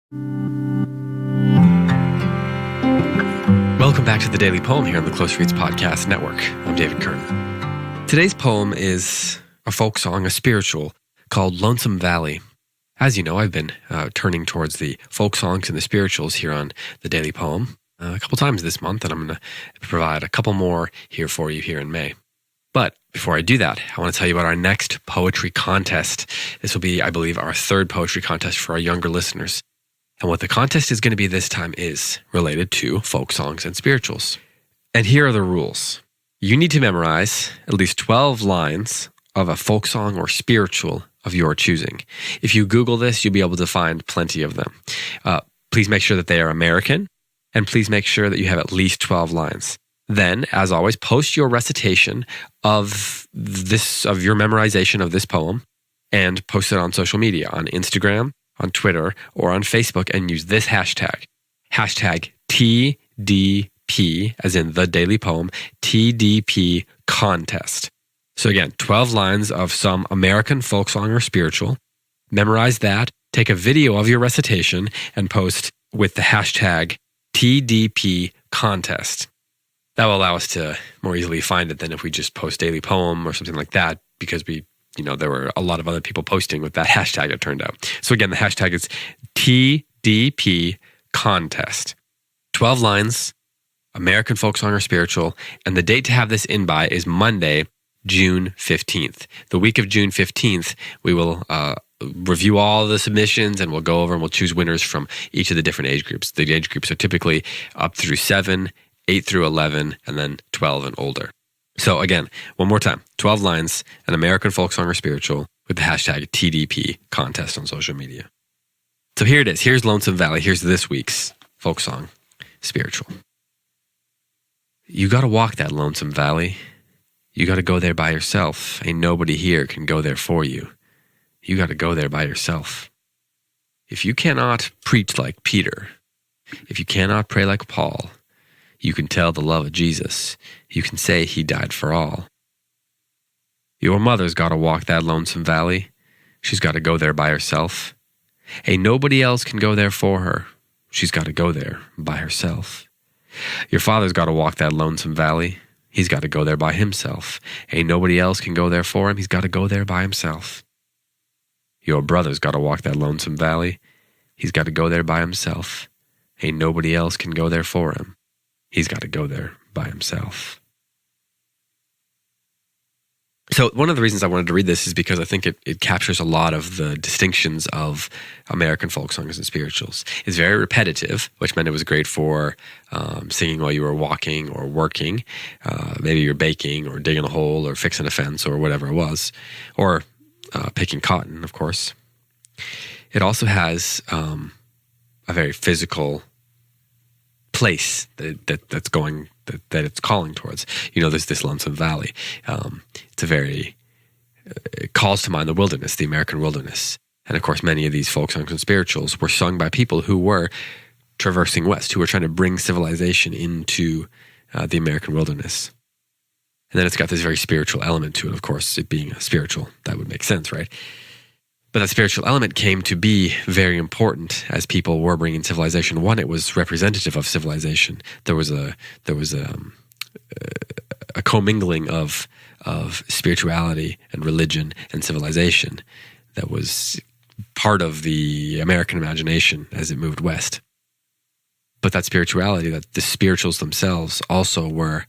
Welcome back to the Daily Poem here on the Close Reads Podcast Network. I'm David Kern. Today's poem is a folk song, a spiritual, called Lonesome Valley. As you know, I've been turning towards the folk songs and the spirituals here on the Daily Poem a couple times this month, and I'm going to provide a couple more here for you here in May. But before I do that, I want to tell you about our next poetry contest. This will be, I believe, our third poetry contest for our younger listeners. And what the contest is going to be this time is related to folk songs and spirituals. And here are the rules. You need to memorize at least 12 lines of a folk song or spiritual of your choosing. If you Google this, you'll be able to find plenty of them. Please make sure that they are American, and please make sure that you have at least 12 lines. Then, as always, post your recitation of your memorization of this poem and post it on social media, on Instagram, on Twitter, or on Facebook, and use this hashtag. Hashtag TDP, as in the Daily Poem, TDP contest. So again, 12 lines of some American folk song or spiritual. Memorize that, take a video of your recitation, and post with the hashtag TDP contest. That will allow us to more easily find it than if we just post Daily Poem or something like that, because there were a lot of other people posting with that hashtag, it turned out. So again, the hashtag is TDP contest. 12 lines, American folk song or spiritual, and the date to have this in by is Monday, June 15th. The week of June 15th, we will review all the submissions, and we'll go over and we'll choose winners from each of the different age groups. The age groups are typically up through 7, 8 through 11, and then 12 and older. So again, one more time, 12 lines, an American folk song or spiritual with the hashtag TDP contest on social media. So here it is. Here's Lonesome Valley. Here's this week's folk song spiritual. You got to walk that lonesome valley. You got to go there by yourself. Ain't nobody here can go there for you. You got to go there by yourself. If you cannot preach like Peter, if you cannot pray like Paul, you can tell the love of Jesus. You can say he died for all. Your mother's got to walk that lonesome valley. She's got to go there by herself. Ain't nobody else can go there for her. She's got to go there by herself. Your father's got to walk that lonesome valley. He's got to go there by himself. Ain't nobody else can go there for him. He's got to go there by himself. Your brother's got to walk that lonesome valley. He's got to go there by himself. Ain't nobody else can go there for him. He's got to go there by himself. So one of the reasons I wanted to read this is because I think it captures a lot of the distinctions of American folk songs and spirituals. It's very repetitive, which meant it was great for singing while you were walking or working. Maybe you're baking or digging a hole or fixing a fence or whatever it was. Or picking cotton, of course. It also has a very physical place that it's calling towards. There's this lonesome valley. It calls to mind the wilderness, the American wilderness. And of course, many of these folk songs and spirituals were sung by people who were traversing west, who were trying to bring civilization into the American wilderness. And then it's got this very spiritual element to it. Of course, it being spiritual, that would make sense, right? But that spiritual element came to be very important as people were bringing civilization. One, it was representative of civilization. There was a commingling of spirituality and religion and civilization that was part of the American imagination as it moved west. But that spirituality, that the spirituals themselves also were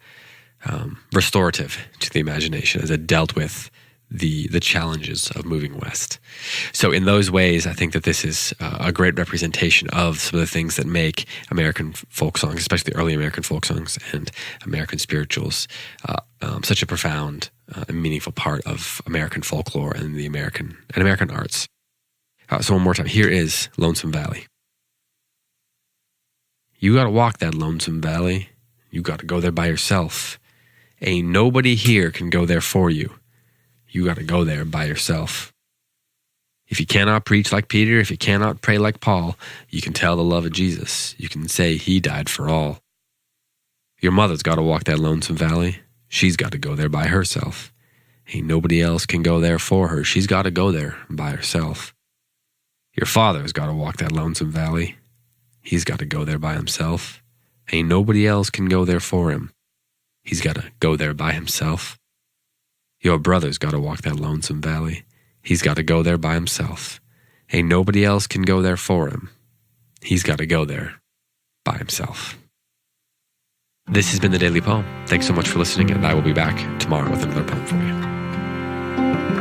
restorative to the imagination as it dealt with the challenges of moving west. So in those ways, I think that this is a great representation of some of the things that make American folk songs, especially early American folk songs and American spirituals, such a profound and meaningful part of American folklore and the American arts. So one more time, here is Lonesome Valley. You got to walk that lonesome valley. You got to go there by yourself. Ain't nobody here can go there for you. You got to go there by yourself. If you cannot preach like Peter, if you cannot pray like Paul, you can tell the love of Jesus. You can say he died for all. Your mother's got to walk that lonesome valley. She's got to go there by herself. Ain't nobody else can go there for her. She's got to go there by herself. Your father's got to walk that lonesome valley. He's got to go there by himself. Ain't nobody else can go there for him. He's got to go there by himself. Your brother's got to walk that lonesome valley. He's got to go there by himself. Ain't nobody else can go there for him. He's got to go there by himself. This has been the Daily Poem. Thanks so much for listening, and I will be back tomorrow with another poem for you.